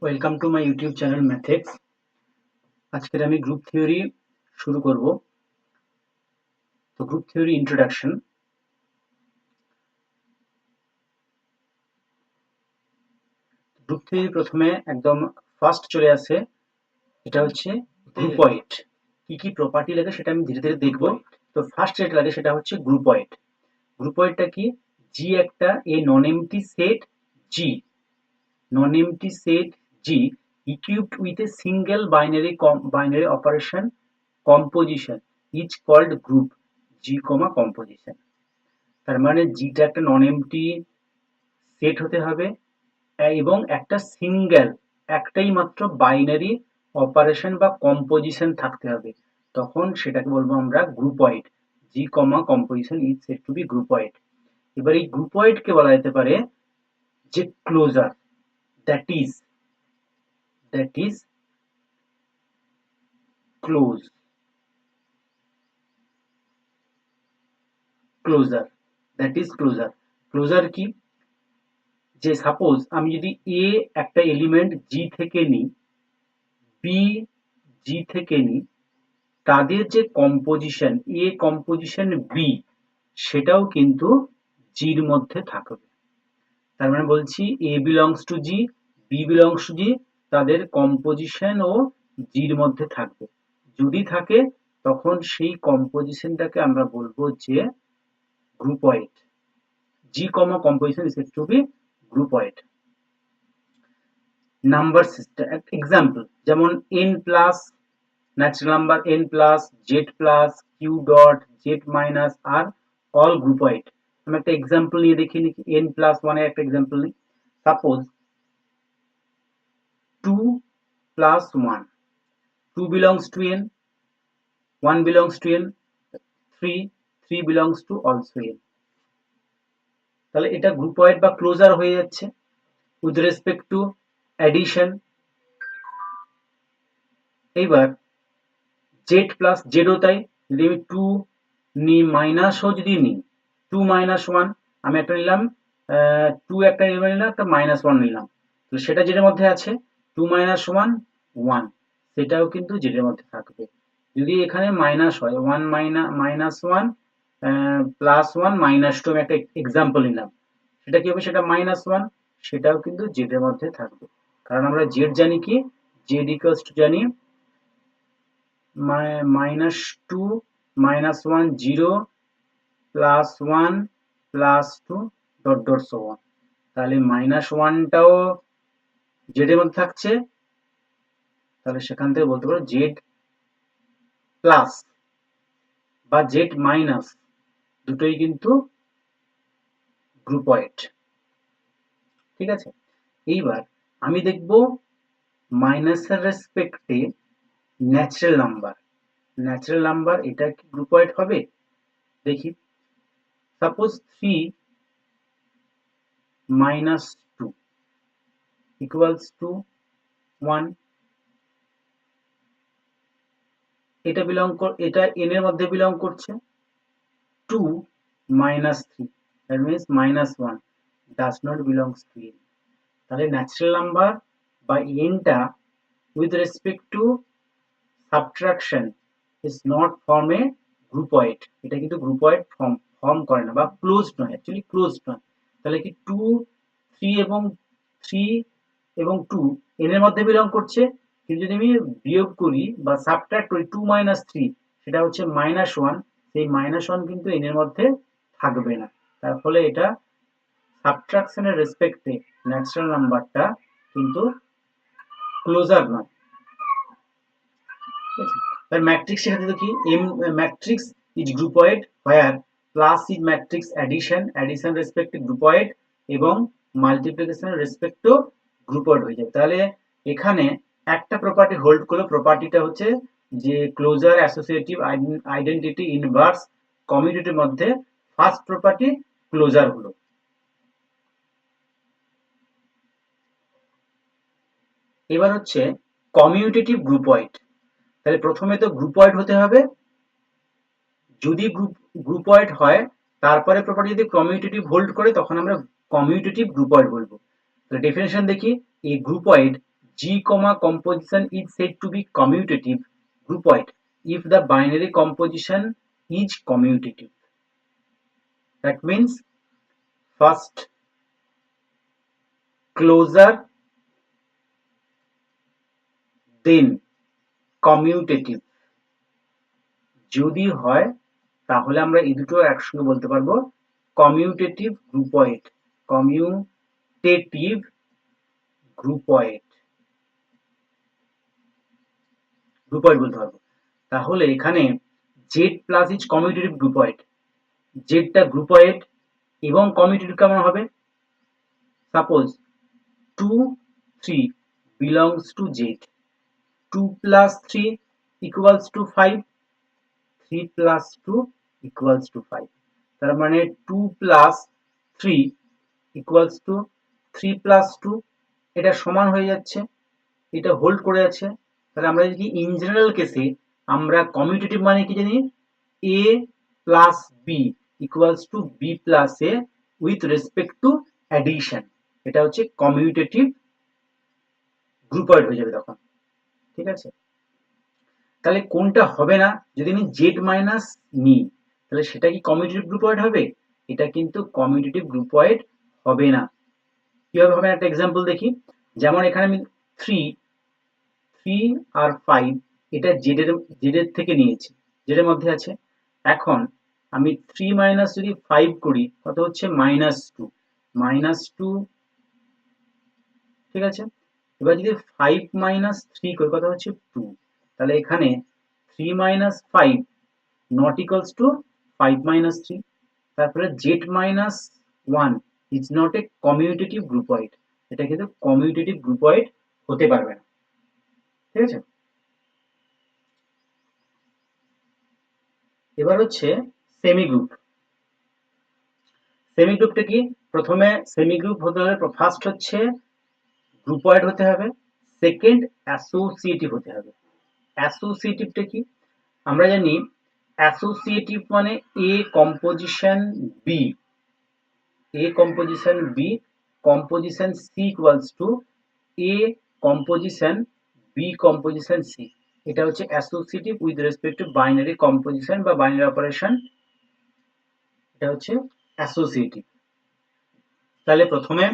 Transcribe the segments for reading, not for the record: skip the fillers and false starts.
Welcome to my YouTube channel Mathex. আজকের আমি group theory শুরু করব। তো group theory introduction. Group theory প্রথমে একদম ফার্স্ট চলে আসে, এটা হচ্ছে গ্রুপয়েড। কি কি প্রপার্টি লাগে সেটা আমি ধীরে ধীরে দেখব। তো ফার্স্ট যেটা লাগে সেটা হচ্ছে গ্রুপয়েড। গ্রুপয়েডটা কি? জি একটা এ নন MT set G, non-empty set G equipped with a single binary operation composition is called group G, composition। তার মানে জিটা একটা নন এমটি সেট হতে হবে এবং একটা সিঙ্গেল একটাই মাত্র বাইনারি অপারেশন বা কম্পোজিশন থাকতে হবে, তখন সেটাকে বলবো আমরা groupoid. G composition is said to be groupoid. এবার এই গ্রুপয়েডকে বলা যেতে পারে যে closure, that is close closure that is closure. Closure কি? যে সাপোজ আমি যদি এ একটা এলিমেন্ট জি থেকে নিই, বি জি থেকে নিই, তাদের যে কম্পোজিশন এ কম্পোজিশন বি সেটাও কিন্তু জির মধ্যে থাকবে। তার মানে বলছি A belongs to G, B belongs to G, তাদের কম্পোজিশন ও জির মধ্যে থাকবে। যদি থাকে তখন সেই কম্পোজিশনটাকে আমরা বলবো যে groupoid. G composition is said to be groupoid. Number system example, যেমন n plus natural number n plus Z plus Q dot Z minus R all groupoid. আমি একটা এক্সাম্পল নিয়ে দেখি নাকি n প্লাস ওয়ানের একটা এক্সাম্পল নিই। Suppose 2 plus 1, 2 belongs to n, 1 belongs to n, 3 belongs to also n। তাহলে এটা গ্রুপয়েড বা ক্লোজার হয়ে যাচ্ছে। উইথ রেসপেক্ট টু অ্যাডিশন, এইবার জেড প্লাস জেডও তাই। যদি আমি 2 নিই মাইনাসও যদি নিই, 2 মাইনাস 1, আমি একটা নিলাম 2 একটা নিলাম একটা মাইনাস 1 নিলাম, তো সেটা জেডের মধ্যে আছে। 2 মাইনাস 1 1, সেটাও কিন্তু জেডের মধ্যে থাকবে। যদি এখানে মাইনাস হয় 1 মাইনাস 1 প্লাস 1 মাইনাস 2, আমি একটা এক্সাম্পল নিলাম, সেটা কি হবে? সেটা মাইনাস 1, সেটাও কিন্তু জেডের মধ্যে থাকবে। কারণ আমরা জেড জানি কি, জেড ইকুয়ালস টু জানি minus 2 minus 1 0 plus 1 plus 2 dot dot so on. তাহলে মাইনাস 1টাও জেড এর মধ্যে থাকছে, তাহলে সেখান থেকে বলতে পারো জেড প্লাস বা জেড মাইনাস দুটোই কিন্তু গ্রুপয়েড। ঠিক আছে, এইবার আমি দেখব মাইনাসের রেসপেক্টে ন্যাচারাল নাম্বার। ন্যাচারাল নাম্বার এটা কি গ্রুপয়েড হবে? দেখি, সাপোজ 3 minus 2 equals to 1, এটা এটা n এর মধ্যে বিলং করছে। 2 minus 3, that means minus 1 does not belongs to n। তাহলে ন্যাচারাল নাম্বার বা n টা with respect to subtraction is not form a groupoid। এটা কিন্তু গ্রুপয়েড ফর্ম করে না বা ক্লোজড নয়, অ্যাকচুয়ালি ক্লোজড নয়। তাহলে কি 2 3 এবং 2 n এর মধ্যে বিলং করছে, কিন্তু যদি আমি বিয়োগ করি বা সাবট্রাক্ট করি 2 মাইনাস 3, সেটা হচ্ছে মাইনাস 1, সেই মাইনাস 1 কিন্তু n এর মধ্যে থাকবে না। তার ফলে এটা সাবট্রাকশনের রেসপেক্টে ন্যাচারাল নাম্বারটা কিন্তু ক্লোজার নয়। তার ম্যাট্রিক্স শেখাতে কি matrix is groupoid where plus is matrix addition respect groupoid এবং মাল্টিপ্লিকেশন রেসপেক্ট টু গ্রুপয়েড হয়ে যায়। তাহলে এখানে একটা প্রপার্টি হোল্ড করলো, প্রপার্টিটা হচ্ছে যে ক্লোজার অ্যাসোসিয়েটিভ আইডেন্টিটি ইনভার্স কমিউনিটির মধ্যে ফার্স্ট প্রপার্টি ক্লোজার হলো। এবার হচ্ছে কমিউটেটিভ গ্রুপয়েড। তাহলে প্রথমে তো গ্রুপয়েড হতে হবে, যদি গ্রুপয়েড হয় তারপরে প্রপার্টি যদি কমিউটেটিভ হোল্ড করে তখন আমরা কমিউটেটিভ গ্রুপয়েড বলবো। তো ডেফিনেশন দেখি, এই গ্রুপয়েড G comma composition is said to be commutative groupoid if the binary composition is commutative. That means first closer then commutative যদি হয় তাহলে আমরা এই দুটো একসঙ্গে বলতে পারবো কমিউটেটিভ গ্রুপয়েড। কমিউটেটিভ গ্রুপয়েড বলতে পারবো। তাহলে এখানে জেড প্লাস ইজ কমিউটেটিভ গ্রুপয়েড, জেডটা গ্রুপয়েড এবং কমিউটেটিভ কেমন হবে? Suppose 2 3 belongs to Z, 2 plus 3 equals to 5, 3 plus 2 equals to 5, তার মানে 2 plus 3 equals to 3 plus 2, এটা সমান হয়ে যাচ্ছে, এটা হোল্ড করে আছে। তাহলে আমরা যদি ইন জেনারেল কেসে আমরা কমিউটেটিভ মানে কি জানি? a plus b equals to b plus a with respect to addition, এটা হচ্ছে কমিউটেটিভ গ্রুপয়েড হয়ে যাবে তখন। ঠিক আছে, তাহলে কোনটা হবে না? যদি আমি জেড মাইনাস নিই তাহলে সেটা কি কমিউটেটিভ গ্রুপয়েড হবে? এটা কিন্তু কমিউটেটিভ গ্রুপয়েড হবে না। কিভাবে হবে একটা এক্সাম্পল দেখি। যেমন এখানে আমি 3 আর 5 এটা জেড এর থেকে নিয়েছি, জেড এর মধ্যে আছে। এখন আমি 3 মাইনাস যদি 5 করি কত হচ্ছে? -2, ঠিক আছে। এবার যদি 5 মাইনাস 3 করি কত হচ্ছে? 2। তাহলে এখানে 3 minus 5 not equals to 5 minus 3। তারপরে Z minus 1 is not a commutative groupoid, এটা কিন্তু কমিউটেটিভ গ্রুপয়েড হতে পারবে না। ঠিক আছে, এবার হচ্ছে সেমি গ্রুপ। সেমি গ্রুপটা কি? প্রথমে সেমি গ্রুপ হতে হলে ফার্স্ট হচ্ছে গ্রুপয়েড হতে হবে, সেকেন্ড অ্যাসোসিয়েটিভ হতে হবে। অ্যাসোসিয়েটিভটা কি? আমরা জানি অ্যাসোসিয়েটিভ মানে A composition B, A composition B composition C equals to A composition B composition C, এটা হচ্ছে associative with respect to binary composition বা বাইনারি অপারেশন, এটা হচ্ছে অ্যাসোসিয়েটিভ। তাহলে প্রথমে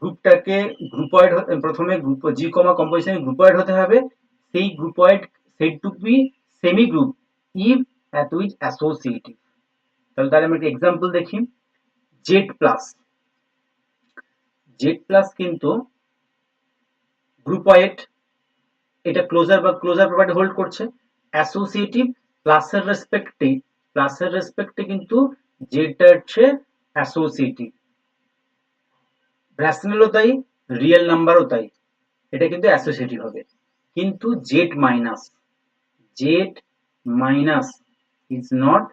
গ্রুপটাকে গ্রুপয়েড, প্রথমে গ্রুপ জি কমা কম্পোজিশন গ্রুপয়েড হতে হবে, সেই groupoid said to be semigroup if it with associative. তাহলে আমরা একটা এক্সাম্পল দেখি। জেড প্লাস কিন্তু গ্রুপয়েড, এটা ক্লোজার প্রপার্টি হোল্ড করছে। অ্যাসোসিয়েটিভ প্লাসের রেসপেক্টে কিন্তু জেডটা হচ্ছে অ্যাসোসিয়েটিভ, র্যাশনালও তাই, রিয়েল নাম্বারও তাই, এটা কিন্তু অ্যাসোসিয়েটিভ হবে। কিন্তু Z minus is not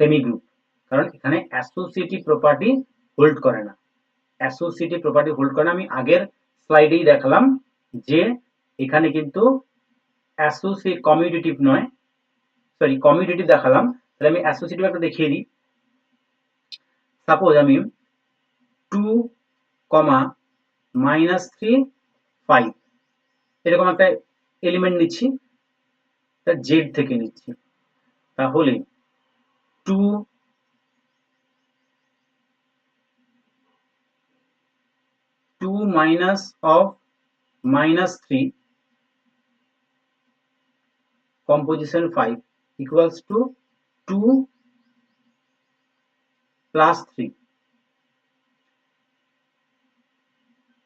semi group, কারণ এখানে অ্যাসোসিয়েটিভ প্রপার্টি হোল্ড করে না। অ্যাসোসিয়েটিভ প্রপার্টি হোল্ড করে না, আমি আগের স্লাইডেই দেখালাম যে এখানে কিন্তু কমিউটেটিভ নয়, সরি কমিউটেটিভ দেখালাম। তাহলে আমি অ্যাসোসিয়েটিভ একটা দেখিয়ে দিই। সাপোজ আমি 2, -3, 5 এরকম একটা এলিমেন্ট নিচ্ছি, জেড থেকে নিচ্ছি। তাহলে 2 minus of -3 composition 5 equals to 2 plus 3,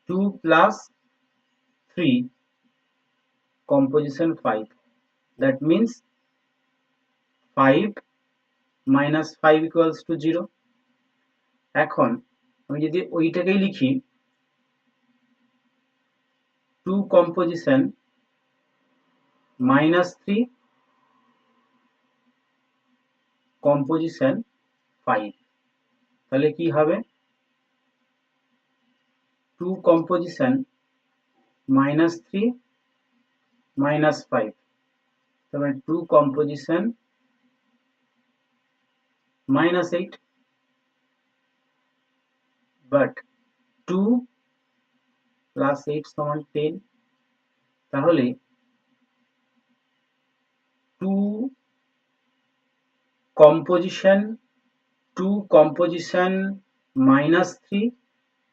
2 plus 3 composition 5, that means 5 minus 5 equals to 0। এখন আমি যদি ওইটাকেই লিখি 2 composition -3 composition 5, তাহলে কি হবে? 2 composition -3 -5, তাহলে 2 composition -8, but 2 +8 সমান 10, তাহলে 2 কম্পোজিশন -3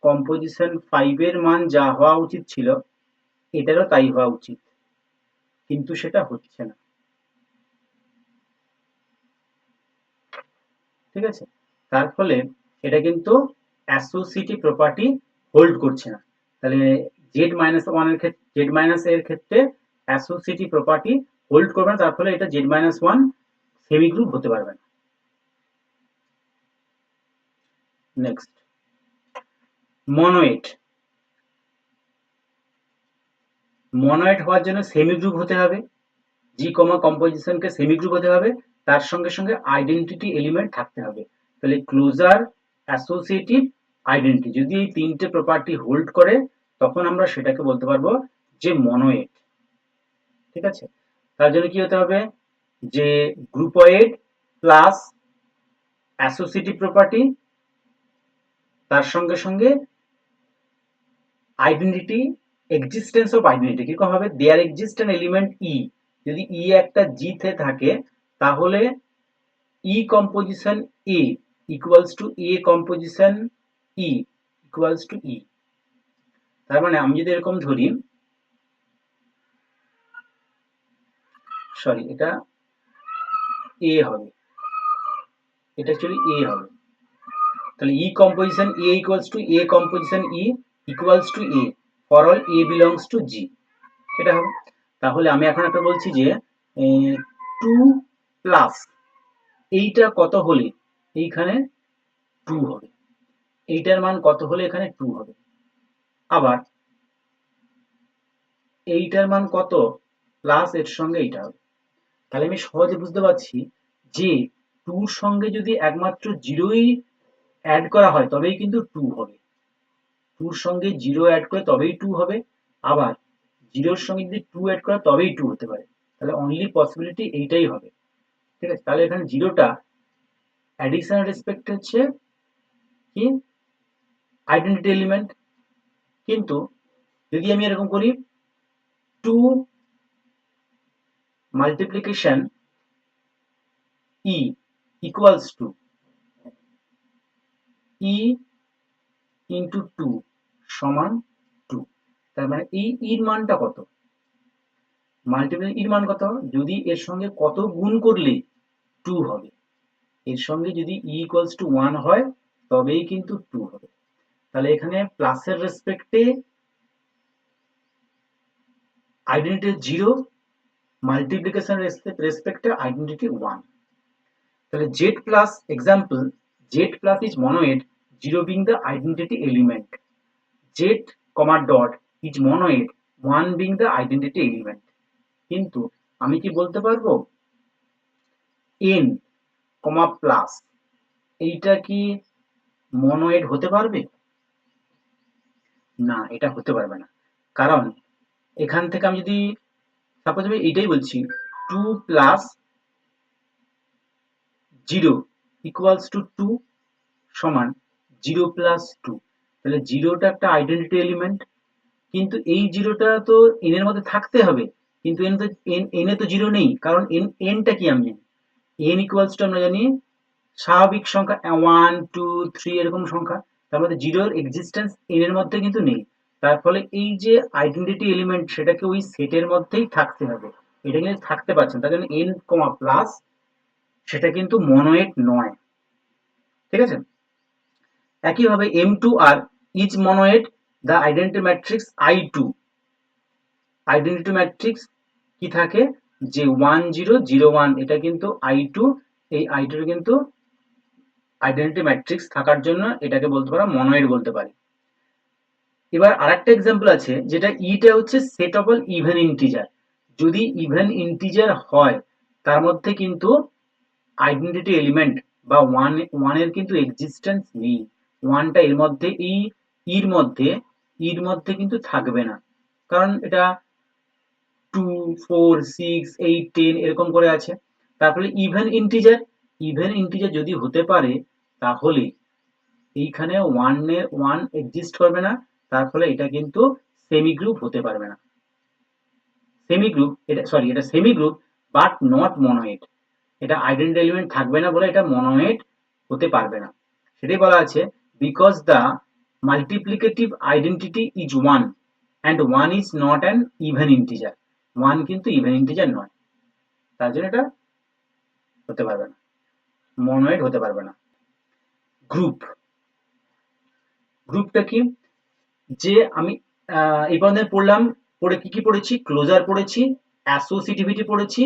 কম্পোজিশন 5 এর মান যা হওয়া উচিত ছিল এটারও তাই হওয়া উচিত, কিন্তু সেটা হচ্ছে না। ঠিক আছে, তার ফলে এটা কিন্তু অ্যাসোসিয়েটিভ প্রপার্টি হোল্ড করছে না। তাহলে z-1 এর ক্ষেত্রে অ্যাসোসিয়েটিভ প্রপার্টি হোল্ড করবে না, তার ফলে এটা z-1 সেমি গ্রুপ হতে পারবে না। নেক্সট, মনোয়েড। মনোয়েড হওয়ার জন্য সেমি গ্রুপ হতে হবে, জি কম্পোজিশনকে সেমি গ্রুপ হতে হবে, তার সঙ্গে সঙ্গে আইডেন্টিটি এলিমেন্ট থাকতে হবে। তাহলে ক্লোজার, অ্যাসোসিয়েটিভ, আইডেন্টিটি যদি এই তিনটে প্রপার্টি হোল্ড করে তখন আমরা সেটাকে বলতে পারবো যে মনোয়েড। ঠিক আছে, তার জন্য কি হতে হবে, যে গ্রুপয়েড প্লাস অ্যাসোসিয়েটিভ প্রপার্টি, তার সঙ্গে সঙ্গে আইডেন্টিটি, এক্সিস্টেন্স অফ আইডেন্টিটি কিরকম হবে, there exist an element E, যদি ই একটা জি তে থাকে তাহলে E composition A equals to A composition E equals to E. তার মানে আমি যদি এরকম ধরি, সরি এটা এ হবে, এটা অ্যাকচুয়ালি এ হবে, তাহলে E composition A equals to A composition E equals to A for all A belongs to G, এটা হবে। তাহলে আমি এখন একটা বলছি যে 2 প্লাস এইটা কত হলে এইখানে 2 হবে, এইটার মান কত হলে এখানে 2 হবে, আবার এইটার মান কত প্লাস এর সঙ্গে এইটা হবে। তাহলে আমি সহজে বুঝতে পারছি যে 2 সঙ্গে যদি একমাত্র 0ই অ্যাড করা হয় তবেই কিন্তু 2 হবে, 2 সঙ্গে 0 অ্যাড করে তবেই 2 হবে, আবার 0 সঙ্গে যদি 2 অ্যাড করা তবেই 2 হতে পারে। তাহলে অনলি পসিবিলিটি এইটাই হবে। ঠিক আছে, তাহলে এখানে 0টা অ্যাডিশনাল রেসপেক্ট হচ্ছে কি আইডেন্টিটি এলিমেন্ট, কিন্তু যদি আমি এরকম করি 2 multiplication E equals to E into 2 সমান 2, তার মানে এই ইর মানটা কত, মাল্টিপ্লাই ইর মান কত, যদি এর সঙ্গে কত গুণ করলে 2 হবে, এর সঙ্গে যদি ই ইকুয়ালস টু 1 হয় তবেই কিন্তু 2 হবে। তাহলে এখানে প্লাসের রেসপেক্টে আইডেন্টিটি 0, মাল্টিপ্লিকেশন রেসপেক্টে আইডেন্টিটি 1। তাহলে z plus example, z plus is monoid, 0 being the identity element, z comma dot is monoid, 1 being the identity element। কিন্তু আমি কি বলতে পারবো n কমা প্লাস এইটা কি মনোয়েড হতে পারবে? না, এটা হতে পারবে না, কারণ এখান থেকে আমি যদি সাপোজ আমি এইটাই বলছি 2 প্লাস 0 ইকুয়ালস টু 2 সমান 0 প্লাস 2, তাহলে 0টা একটা আইডেন্টিটি এলিমেন্ট, কিন্তু এই 0টা তো n এর মধ্যে থাকতে হবে, কিন্তু n এ তো 0 নেই, কারণ nটা কি আমি জানি, n ইকুয়ালস টু আমরা জানি স্বাভাবিক সংখ্যা 1 2 3 এরকম সংখ্যা, তার মধ্যে 0 এর এক্সিস্টেন্স n এর মধ্যে কিন্তু নেই, তার ফলে এই যে আইডেন্টিটি এলিমেন্ট সেটাকে ওই সেটের মধ্যেই থাকতে হবে, এটা কিন্তু থাকতে পারছে না, তার জন্য n কমা প্লাস সেটা কিন্তু মনোয়েড নয়। ঠিক আছে, একইভাবে m2r is monoid the identity matrix I2, identity matrix কি থাকে যে 1 0 0 1, এটা কিন্তু I2, এই I2 কিন্তু আইডেন্টিটি ম্যাট্রিক্স থাকার জন্য এটাকে বলতে পারো মনোয়েড বলতে পারি। এবার আরেকটা एग्जांपल আছে যেটা ইটা হচ্ছে set of all even integer, যদি ইভেন ইন্টিজার হয় তার মধ্যে কিন্তু আইডেন্টিটি এলিমেন্ট বা 1 এর কিন্তু এক্সিস্টেন্স নেই, 1টা এর মধ্যে এর মধ্যে কিন্তু থাকবে না, কারণ এটা 2 4 6 8 10 এরকম করে আছে। তারপরে ইভেন ইন্টিজার যদি হতে পারে তাহলে এইখানে 1 এক্সিস্ট করবে না, তার ফলে এটা কিন্তু সেমি গ্রুপ হতে পারবে না। সেমি গ্রুপ, এটা সেমি গ্রুপ বাট নট মনোয়েড। এটা আইডেন্টি এলিমেন্ট থাকবে না বলে এটা মনোয়েড হতে পারবে না। সেটাই বলা আছে because the multiplicative identity is one and one is not an even integer. One কিন্তু ইভেন ইন্টিজার নয়, তার জন্য এটা হতে পারবে না, মনোয়েড হতে পারবে না। গ্রুপ, গ্রুপটা কি? যে আমি এই পর্যন্ত পড়লাম, পড়ে কি কি পড়েছি? ক্লোজার পড়েছি, অ্যাসোসিয়েটিভিটি পড়েছি,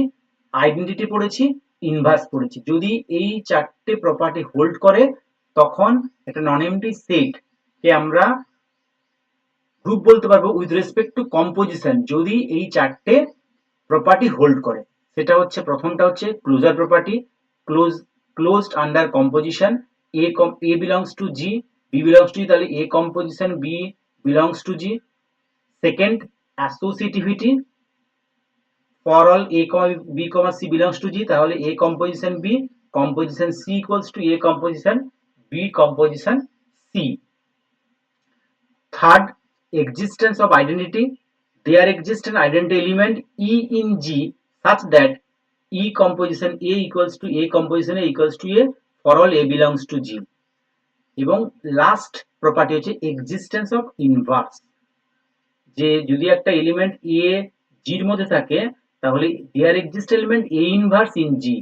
আইডেন্টিটি পড়েছি, ইনভার্স পড়েছি। যদি এই চারটে প্রপার্টি হোল্ড করে তখন একটা নন এমটি সেট কে আমরা গ্রুপ বলতে পারবো উইথ রেসপেক্ট টু কম্পোজিশন, যদি এই চারটে প্রপার্টি হোল্ড করে। সেটা হচ্ছে, প্রথমটা হচ্ছে closure property, closed under composition, A belongs to G, B belongs to G, তাহলে A composition B belongs to G. Second, associativity, for all A B C belongs to G, তাহলে A composition B composition C equals to A composition B composition C. Third, existence of identity. There exists an identity element E in G such that E composition A equals to A composition A equals to A for all A belongs to G. এবং last property হচ্ছে existence of inverse, যে যদি একটা element A জির মধ্যে থাকে তাহলে there exist element A inverse in G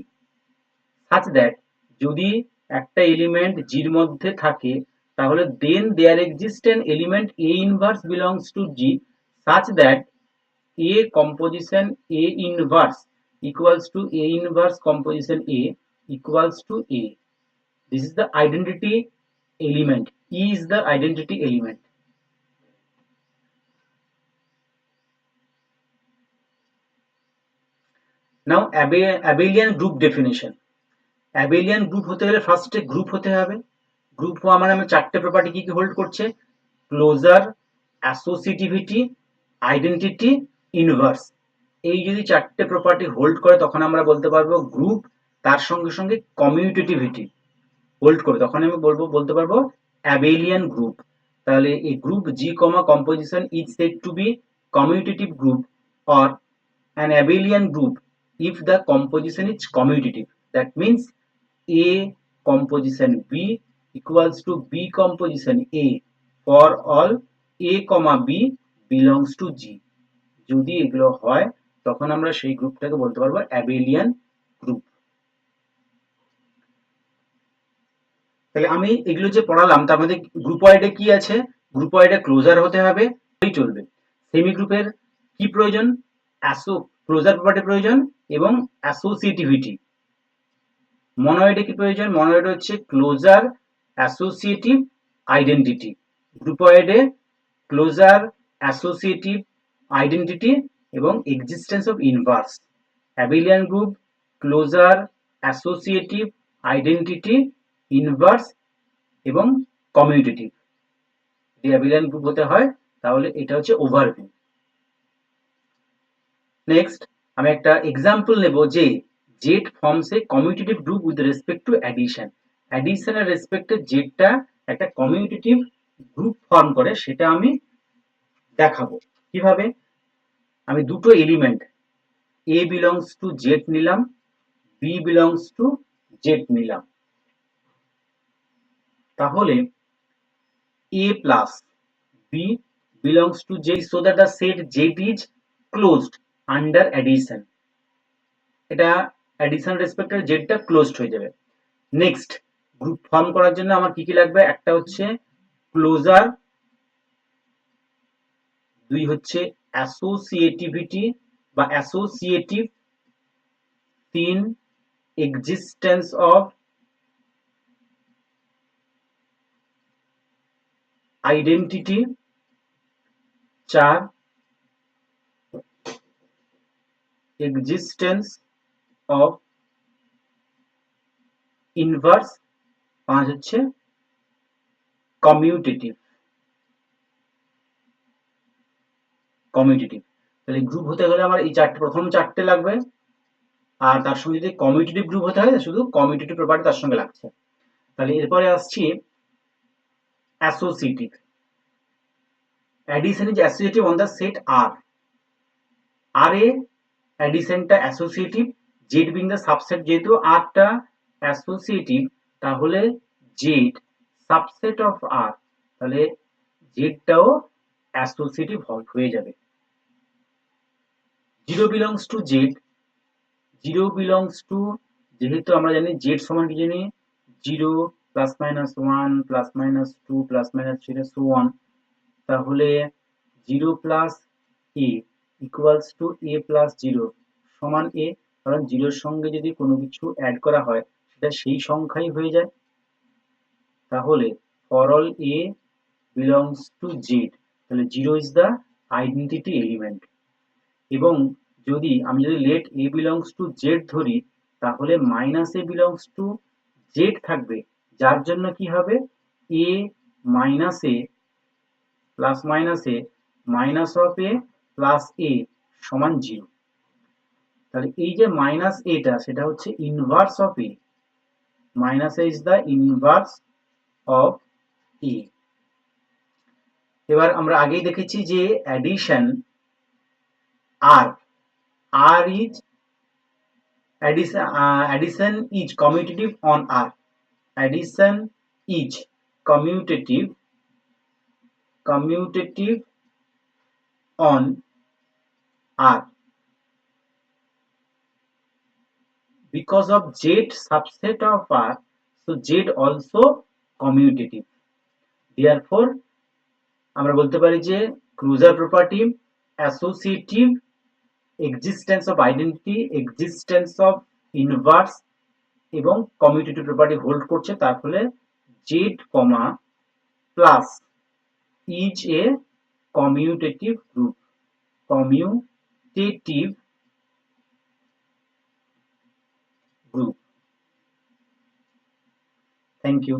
such that, যদি একটা এলিমেন্ট জির মধ্যে থাকে তাহলে then there exist an element A inverse belongs to G such that A composition A inverse equals to A inverse composition A equals to A. This is the identity element. E is the identity element. Now abelian group definition. abelian group হতে গেলে ফার্স্টে group হতে হবে। Group হওয়া মানে আমি চারটে property কি কি হোল্ড করছে? Closure, associativity, identity, inverse. এই যদি চারটে প্রপার্টি হোল্ড করে তখন আমরা বলতে পারবো গ্রুপ। তার সঙ্গে সঙ্গে কমিউটেটিভিটি হোল্ড করে তখন আমি বলতে পারবো অ্যাবেলিয়ান গ্রুপ। তাহলে এই group G comma composition is said to be commutative group or an abelian group if the composition is commutative. That means A composition B equals to B composition A for all A comma B belongs to G. যদি এগুলো হয় তখন আমরা সেই গ্রুপটাকে বলতে পারবো abelian group. তাহলে আমি এগুলো যে পড়ালাম তার মধ্যে গ্রুপ ওয়াইডে কি আছে? গ্রুপ ওয়াইডে ক্লোজার হতে হবে, চলবে। সেমি গ্রুপের কি প্রয়োজন? ক্লোজার প্রপার্টি প্রয়োজন এবং অ্যাসোসিয়েটিভিটি। মনোয়েডে কি প্রয়োজন? মনোয়েডে হচ্ছে ক্লোজার, অ্যাসোসিয়েটিভ, আইডেন্টিটি। গ্রুপয়েডে ক্লোজার, অ্যাসোসিয়েটিভ, আইডেন্টিটি এবং existence of inverse. Abelian group closure, associative, identity, inverse এবং কমিউটেটিভ। যদি অ্যাবেলিয়ান গ্রুপ হতে হয় তাহলে এটা হচ্ছে ওভারভিউ। নেক্সট আমি একটা এক্সাম্পল নেব যে Z forms a commutative group with respect to addition. অ্যাডিশনের রেসপেক্টে জেডটা একটা কমিউটেটিভ গ্রুপ ফর্ম করে, সেটা আমি দেখাবো কিভাবে। আমি দুটো element A belongs to Z নিলাম, বি বিলংস টু জেড নিলাম, তাহলে A plus B belongs to Z so that the set Z is closed under addition. এটা addition respect Z টা closed হয়ে যাবে। নেক্সট গ্রুপ ফর্ম করার জন্য আমার কি কি লাগবে? একটা হচ্ছে ক্লোজার, দুই হচ্ছে অ্যাসোসিয়েটিভিটি বা অ্যাসোসিয়েটিভ, তিন এক্সিস্টেন্স অফ আইডেন্টিটি, চার এক্সিস্টেন্স অফ ইনভার্স, পাঁচ হচ্ছে কমিউটেটিভ। তাহলে গ্রুপ হতে গেলে আমার এই চারটে, প্রথম চারটে লাগবে, আর তার সঙ্গে যদি কমিউটেটিভ গ্রুপ হতে হয় শুধু কমিউটেটিভ প্রপার্টি তার সঙ্গে লাগছে। তাহলে এরপরে আসছি associative. addition is associative on the set R. R এ অ্যাডিশনটা associative, Z being the subset, যেহেতু আরটা অ্যাসোসিয়েটিভ তাহলে জেড সাবসেট অফ আর, তাহলে জেডটাও অ্যাসোসিয়েটিভ হয়ে যাবে। Zero belongs to Z, zero belongs to, যেহেতু আমরা জানি জেড সমান কি জানি, zero plus minus one plus minus two plus minus three so on, তাহলে zero plus A equals to A plus zero সমান এ, কারণ জিরোর সঙ্গে যদি কোনো কিছু অ্যাড করা হয় সেটা সেই সংখ্যাই হয়ে যায়। তাহলে for all A belongs to Z, তাহলে zero is the identity element. এবং যদি আমি যদি let a belongs to Z ধরি, তাহলে minus a belongs to Z থাকবে, যার জন্য কি হবে, a minus a plus minus a minus of a plus a সমান জিরো। তাহলে এই যে মাইনাস এটা সেটা হচ্ছে inverse of a, minus a is the inverse of a. এবার আমরা আগেই দেখেছি যে addition R, R is addition is commutative on R. Addition is commutative on R because of Z subset of R, so Z also commutative. Therefore আমরা বলতে পারি যে closure property, associative, existence of identity, existence of inverse এবং commutative property hold করছে, তার ফলে Z comma plus is a commutative group, commutative group. Thank you.